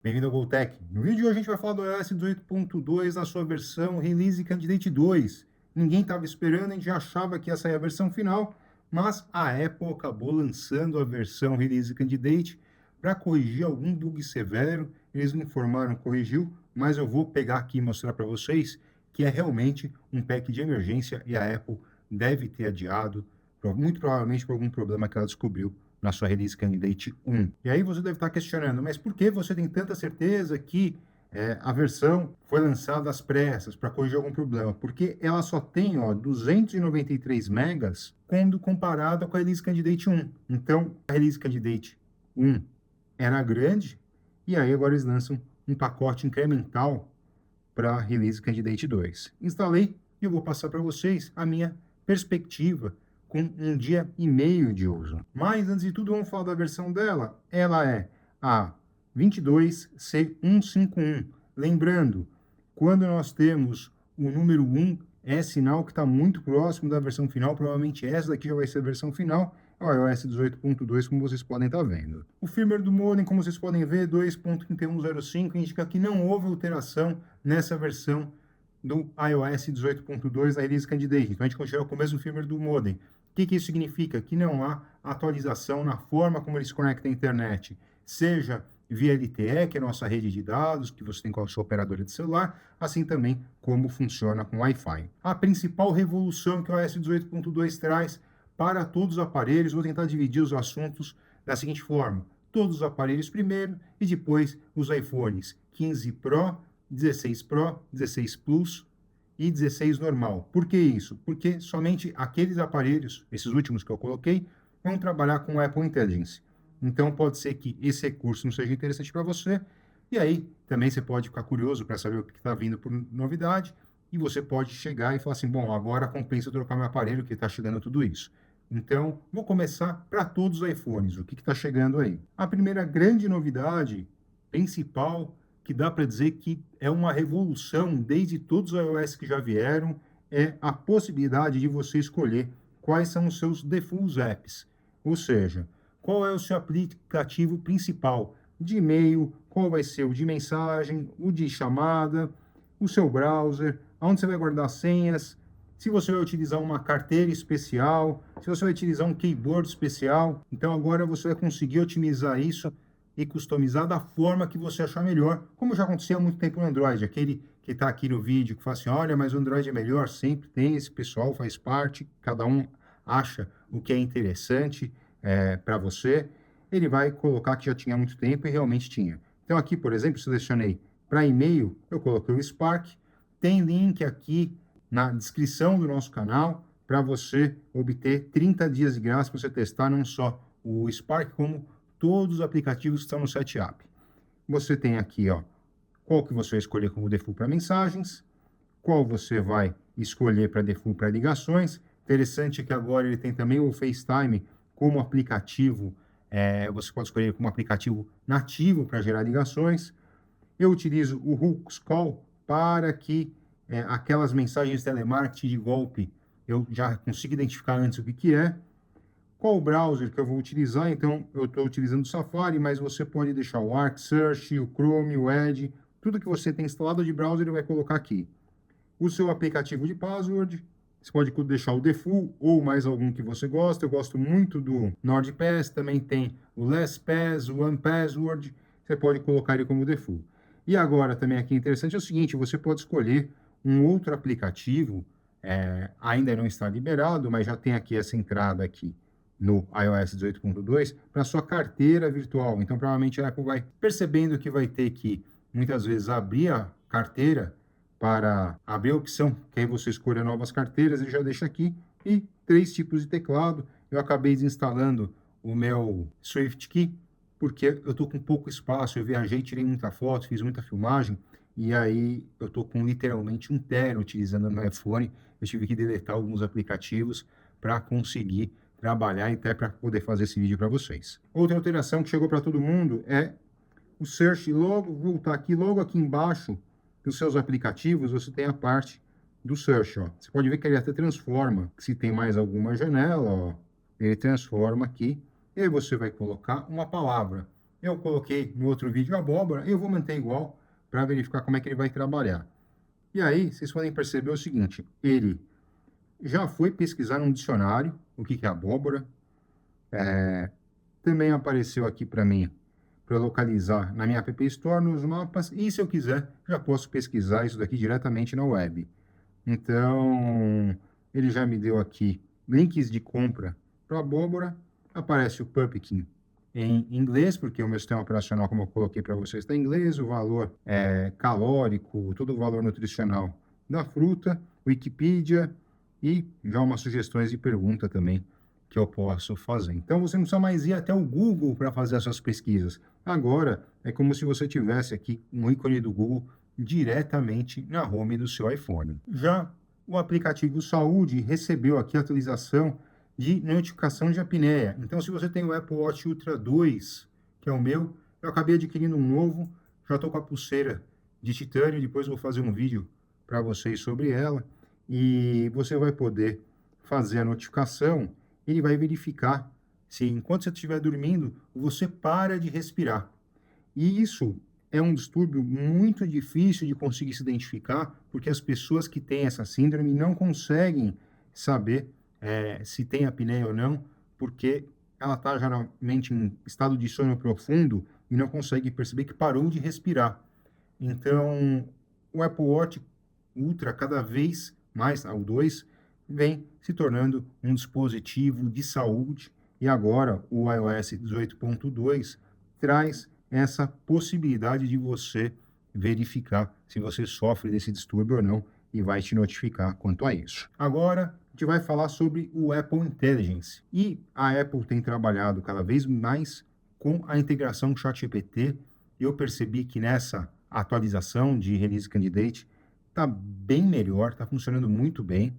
Bem-vindo ao GoTech. No vídeo de hoje a gente vai falar do iOS 18.2 na sua versão Release Candidate 2. Ninguém estava esperando, a gente já achava que ia sair a versão final, mas a Apple acabou lançando a versão Release Candidate para corrigir algum bug severo. Eles não informaram, corrigiu, mas eu vou pegar aqui e mostrar para vocês que é realmente um pack de emergência e a Apple deve ter adiado, muito provavelmente por algum problema que ela descobriu na sua Release Candidate 1. E aí você deve estar questionando, mas por que você tem tanta certeza que a versão foi lançada às pressas para corrigir algum problema? Porque ela só tem 293 megas quando comparada com a Release Candidate 1. Então, a Release Candidate 1 era grande, e aí agora eles lançam um pacote incremental para a Release Candidate 2. Instalei e eu vou passar para vocês a minha perspectiva com um dia e meio de uso. Mas, antes de tudo, vamos falar da versão dela. Ela é a 22C151. Lembrando, quando nós temos o número 1, é sinal que está muito próximo da versão final. Provavelmente essa daqui já vai ser a versão final. É o iOS 18.2, como vocês podem estar vendo. O firmware do modem, como vocês podem ver, 2.3105, indica que não houve alteração nessa versão do iOS 18.2 da Release Candidate. Então a gente continua com o mesmo firmware do modem. O que isso significa? Que não há atualização na forma como ele se conecta à internet, seja via LTE, que é a nossa rede de dados, que você tem com a sua operadora de celular, assim também como funciona com Wi-Fi. A principal revolução que o iOS 18.2 traz para todos os aparelhos, vou tentar dividir os assuntos da seguinte forma: todos os aparelhos primeiro e depois os iPhones 15 Pro, 16 Pro, 16 Plus e 16 normal. Por que isso? Porque somente aqueles aparelhos, esses últimos que eu coloquei, vão trabalhar com Apple Intelligence. Então pode ser que esse recurso não seja interessante para você, e aí também você pode ficar curioso para saber o que está vindo por novidade, e você pode chegar e falar assim, bom, agora compensa eu trocar meu aparelho, que está chegando tudo isso. Então, vou começar para todos os iPhones, o que está chegando aí. A primeira grande novidade, principal, que dá para dizer que é uma revolução desde todos os iOS que já vieram, é a possibilidade de você escolher quais são os seus default apps. Ou seja, qual é o seu aplicativo principal de e-mail, qual vai ser o de mensagem, o de chamada, o seu browser, onde você vai guardar senhas, se você vai utilizar uma carteira especial, se você vai utilizar um keyboard especial. Então agora você vai conseguir otimizar isso e customizar da forma que você achar melhor, como já acontecia há muito tempo no Android, aquele que está aqui no vídeo, que fala assim, olha, mas o Android é melhor, sempre tem, esse pessoal faz parte, cada um acha o que é interessante para você, ele vai colocar que já tinha há muito tempo e realmente tinha. Então aqui, por exemplo, selecionei para e-mail, eu coloquei o Spark, tem link aqui na descrição do nosso canal para você obter 30 dias de graça para você testar não só o Spark, como todos os aplicativos que estão no SetUp. Você tem aqui, qual que você vai escolher como default para mensagens, qual você vai escolher para default para ligações. Interessante que agora ele tem também o FaceTime como aplicativo, você pode escolher como aplicativo nativo para gerar ligações. Eu utilizo o Hooks Call para que aquelas mensagens de telemarketing de golpe eu já consigo identificar antes o que é. Qual o browser que eu vou utilizar? Então, eu estou utilizando o Safari, mas você pode deixar o Arc Search, o Chrome, o Edge, tudo que você tem instalado de browser ele vai colocar aqui. O seu aplicativo de password, você pode deixar o default ou mais algum que você gosta. Eu gosto muito do NordPass, também tem o LastPass, o OnePassword, você pode colocar ele como default. E agora também aqui interessante é o seguinte, você pode escolher um outro aplicativo, ainda não está liberado, mas já tem aqui essa entrada aqui no iOS 18.2 para sua carteira virtual. Então, provavelmente a Apple vai percebendo que vai ter que muitas vezes abrir a carteira para abrir a opção, que aí você escolha novas carteiras, ele já deixa aqui, e 3 tipos de teclado. Eu acabei desinstalando o meu SwiftKey, porque eu estou com pouco espaço, eu viajei, tirei muita foto, fiz muita filmagem, e aí eu estou com literalmente 1 TB utilizando o meu iPhone, eu tive que deletar alguns aplicativos para conseguir trabalhar e até para poder fazer esse vídeo para vocês. Outra alteração que chegou para todo mundo é o Search. Logo, voltar aqui, logo aqui embaixo dos seus aplicativos, você tem a parte do Search. Você pode ver que ele até transforma, se tem mais alguma janela, ele transforma aqui, e aí você vai colocar uma palavra. Eu coloquei no outro vídeo abóbora e eu vou manter igual para verificar como é que ele vai trabalhar. E aí, vocês podem perceber o seguinte, ele já foi pesquisar num dicionário o que é abóbora, também apareceu aqui para mim, para localizar na minha App Store, nos mapas, e se eu quiser, já posso pesquisar isso daqui diretamente na web. Então, ele já me deu aqui links de compra para abóbora, aparece o Pumpkin em inglês, porque o meu sistema operacional, como eu coloquei para vocês, está em inglês, o valor calórico, todo o valor nutricional da fruta, Wikipedia e já umas sugestões de pergunta também que eu posso fazer. Então, você não precisa mais ir até o Google para fazer as suas pesquisas. Agora, é como se você tivesse aqui um ícone do Google diretamente na home do seu iPhone. Já o aplicativo Saúde recebeu aqui a atualização de notificação de apneia. Então, se você tem o Apple Watch Ultra 2, que é o meu, eu acabei adquirindo um novo, já estou com a pulseira de titânio, depois vou fazer um vídeo para vocês sobre ela, e você vai poder fazer a notificação, ele vai verificar se enquanto você estiver dormindo, você para de respirar. E isso é um distúrbio muito difícil de conseguir se identificar, porque as pessoas que têm essa síndrome não conseguem saber se tem apneia ou não, porque ela está geralmente em estado de sono profundo e não consegue perceber que parou de respirar. Então, o Apple Watch Ultra, cada vez mais, o 2, vem se tornando um dispositivo de saúde, e agora o iOS 18.2 traz essa possibilidade de você verificar se você sofre desse distúrbio ou não e vai te notificar quanto a isso. Agora, a gente vai falar sobre o Apple Intelligence. E a Apple tem trabalhado cada vez mais com a integração ChatGPT. Eu percebi que nessa atualização de Release Candidate está bem melhor, está funcionando muito bem,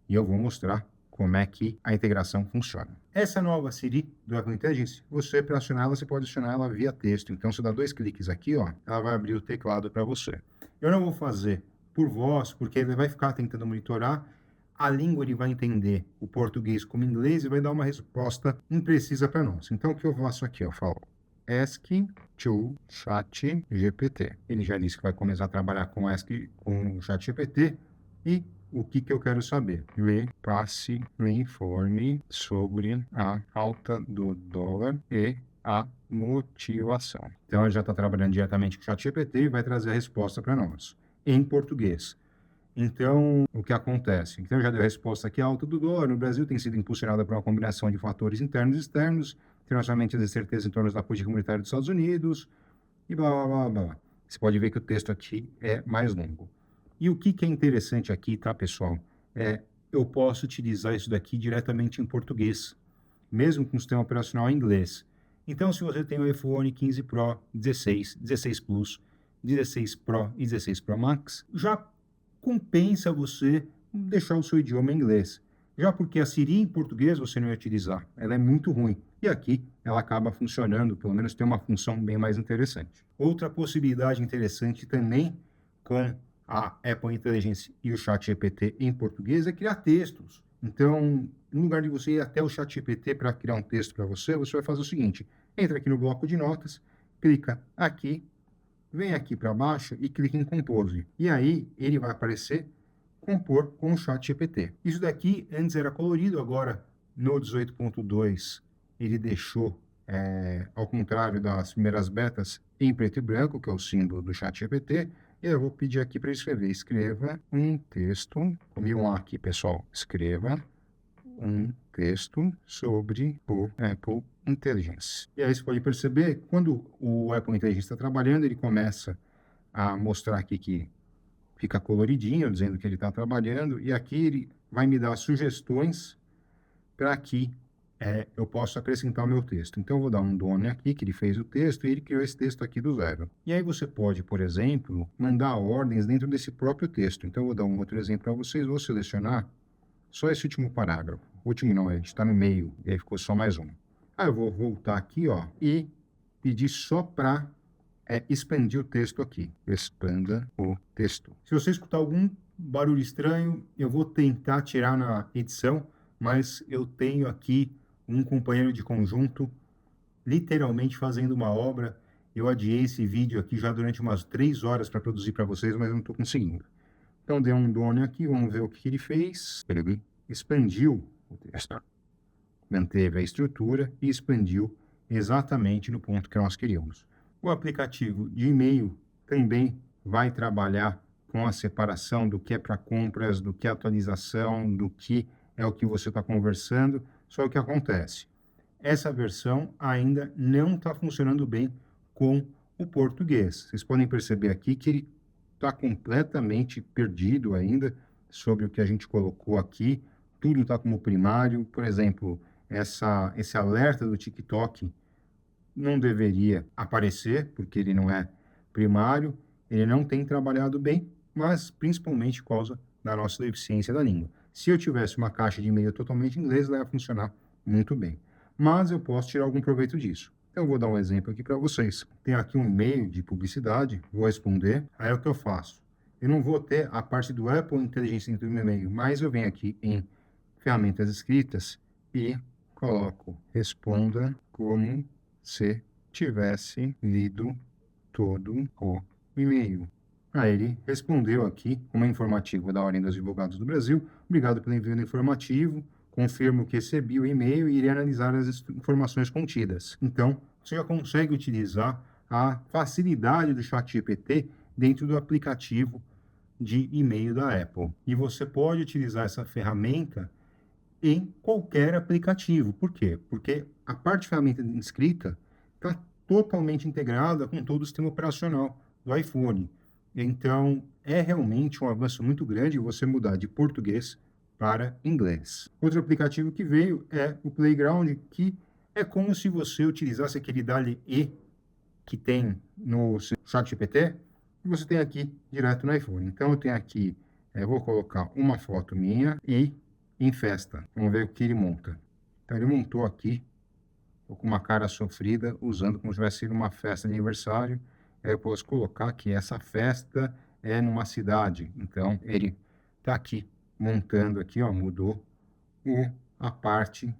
e eu vou mostrar como é que a integração funciona. Essa nova Siri do Apple Intelligence, você para acionar ela, você pode acionar ela via texto. Então, você dá 2 cliques aqui, ó, ela vai abrir o teclado para você. Eu não vou fazer por voz, porque ele vai ficar tentando monitorar. A língua ele vai entender o português como inglês e vai dar uma resposta imprecisa para nós. Então, o que eu faço aqui? Eu falo Ask to ChatGPT. Ele já disse que vai começar a trabalhar com o ChatGPT e o que eu quero saber? Me informe sobre a alta do dólar e a motivação. Então, ele já está trabalhando diretamente com o ChatGPT e vai trazer a resposta para nós, em português. Então, o que acontece? Então, já deu a resposta aqui, a alta do dólar no Brasil tem sido impulsionada por uma combinação de fatores internos e externos, internacionalmente as incertezas em torno da política monetária dos Estados Unidos, e blá, blá, blá, blá. Você pode ver que o texto aqui é mais longo. E o que é interessante aqui, tá, pessoal? Eu posso utilizar isso daqui diretamente em português, mesmo com o sistema operacional em inglês. Então, se você tem o iPhone 15 Pro, 16, 16 Plus, 16 Pro e 16 Pro Max, já compensa você deixar o seu idioma em inglês. Já porque a Siri em português você não ia utilizar, ela é muito ruim. E aqui ela acaba funcionando, pelo menos tem uma função bem mais interessante. Outra possibilidade interessante também com a Apple Intelligence e o ChatGPT em português é criar textos. Então, no lugar de você ir até o ChatGPT para criar um texto para você, você vai fazer o seguinte: entra aqui no bloco de notas, clica aqui, vem aqui para baixo e clica em Compose. E aí ele vai aparecer compor com o ChatGPT. Isso daqui antes era colorido, agora no 18.2 ele deixou, ao contrário das primeiras betas, em preto e branco, que é o símbolo do ChatGPT. E eu vou pedir aqui para escrever. Escreva um texto, comigo aqui, pessoal. Escreva um texto sobre o Apple Intelligence. E aí você pode perceber, quando o Apple Intelligence está trabalhando, ele começa a mostrar aqui que fica coloridinho, dizendo que ele está trabalhando, e aqui ele vai me dar sugestões para que eu possa acrescentar o meu texto. Então, eu vou dar um done aqui, que ele fez o texto, e ele criou esse texto aqui do zero. E aí você pode, por exemplo, mandar ordens dentro desse próprio texto. Então, eu vou dar um outro exemplo para vocês, vou selecionar só esse último parágrafo. O último não, a gente está no meio, e aí ficou só mais um. Aí eu vou voltar aqui, ó, e pedir só para expandir o texto aqui. Expanda o texto. Se você escutar algum barulho estranho, eu vou tentar tirar na edição, mas eu tenho aqui um companheiro de conjunto literalmente fazendo uma obra. Eu adiei esse vídeo aqui já durante umas 3 horas para produzir para vocês, mas eu não estou conseguindo. Então, dei um done aqui, vamos ver o que ele fez. Ele expandiu o texto, manteve a estrutura e expandiu exatamente no ponto que nós queríamos. O aplicativo de e-mail também vai trabalhar com a separação do que é para compras, do que é atualização, do que é o que você está conversando. Só o que acontece? Essa versão ainda não está funcionando bem com o português. Vocês podem perceber aqui que ele está completamente perdido ainda sobre o que a gente colocou aqui. Tudo está como primário. Por exemplo, esse alerta do TikTok não deveria aparecer, porque ele não é primário, ele não tem trabalhado bem, mas principalmente por causa da nossa deficiência da língua. Se eu tivesse uma caixa de e-mail totalmente em inglês, ela ia funcionar muito bem. Mas eu posso tirar algum proveito disso. Eu vou dar um exemplo aqui para vocês. Tem aqui um e-mail de publicidade, vou responder, aí é o que eu faço. Eu não vou ter a parte do Apple Inteligência dentro do meu e-mail, mas eu venho aqui em ferramentas escritas e coloco responda como se tivesse lido todo o e-mail. Aí ele respondeu aqui, como é informativo da Ordem dos Advogados do Brasil, obrigado pelo envio do informativo, confirmo que recebi o e-mail e irei analisar as informações contidas. Então, você já consegue utilizar a facilidade do ChatGPT dentro do aplicativo de e-mail da Apple. E você pode utilizar essa ferramenta em qualquer aplicativo. Por quê? Porque a parte de ferramenta de escrita está totalmente integrada com todo o sistema operacional do iPhone. Então, é realmente um avanço muito grande você mudar de português para inglês. Outro aplicativo que veio é o Playground, que é como se você utilizasse aquele DALL-E que tem no ChatGPT, e você tem aqui direto no iPhone. Então, eu tenho aqui, vou colocar uma foto minha e em festa. Vamos ver o que ele monta. Então, ele montou aqui, com uma cara sofrida, usando como se tivesse sido uma festa de aniversário. Aí eu posso colocar que essa festa é numa cidade. Então, ele está aqui, montando aqui, ó, mudou a parte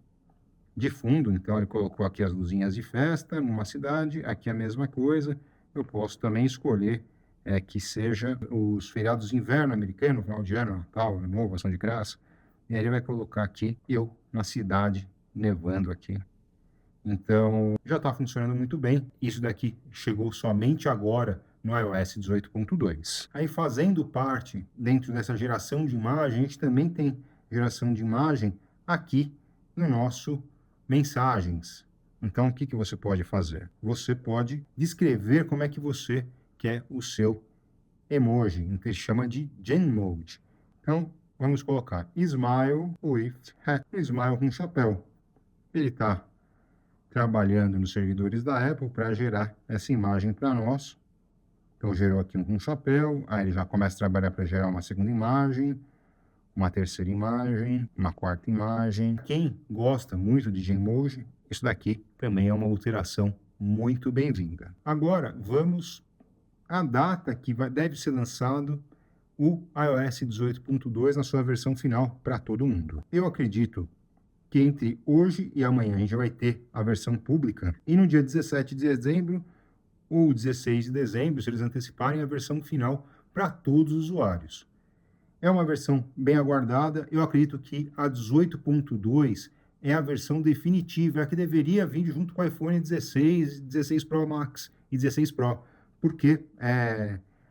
de fundo. Então, ele colocou aqui as luzinhas de festa numa cidade, aqui a mesma coisa. Eu posso também escolher que seja os feriados de inverno americano, final de ano, Natal, Ano Novo, Ação de Graça. E aí ele vai colocar aqui, eu na cidade, nevando aqui. Então, já está funcionando muito bem. Isso daqui chegou somente agora no iOS 18.2. Aí, fazendo parte dentro dessa geração de imagem, a gente também tem geração de imagem aqui no nosso Mensagens. Então, o que você pode fazer? Você pode descrever como é que você quer o seu emoji, que ele chama de Genmode. Então, vamos colocar smile with hat, smile com chapéu. Ele está trabalhando nos servidores da Apple para gerar essa imagem para nós. Então, gerou aqui um chapéu, aí ele já começa a trabalhar para gerar uma segunda imagem, uma terceira imagem, uma quarta imagem. Quem gosta muito de Genmoji, isso daqui também é uma alteração muito bem-vinda. Agora, vamos à data que deve ser lançado o iOS 18.2 na sua versão final para todo mundo. Eu acredito que entre hoje e amanhã a gente vai ter a versão pública e no dia 17 de dezembro ou 16 de dezembro, se eles anteciparem, a versão final para todos os usuários. É uma versão bem aguardada. Eu acredito que a 18.2 é a versão definitiva, é a que deveria vir junto com o iPhone 16, 16 Pro Max e 16 Pro, porque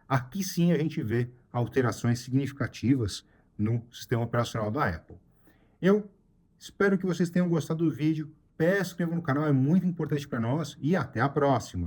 aqui sim a gente vê alterações significativas no sistema operacional da Apple. Eu espero que vocês tenham gostado do vídeo. Peço que se inscrevam no canal, é muito importante para nós, e até a próxima!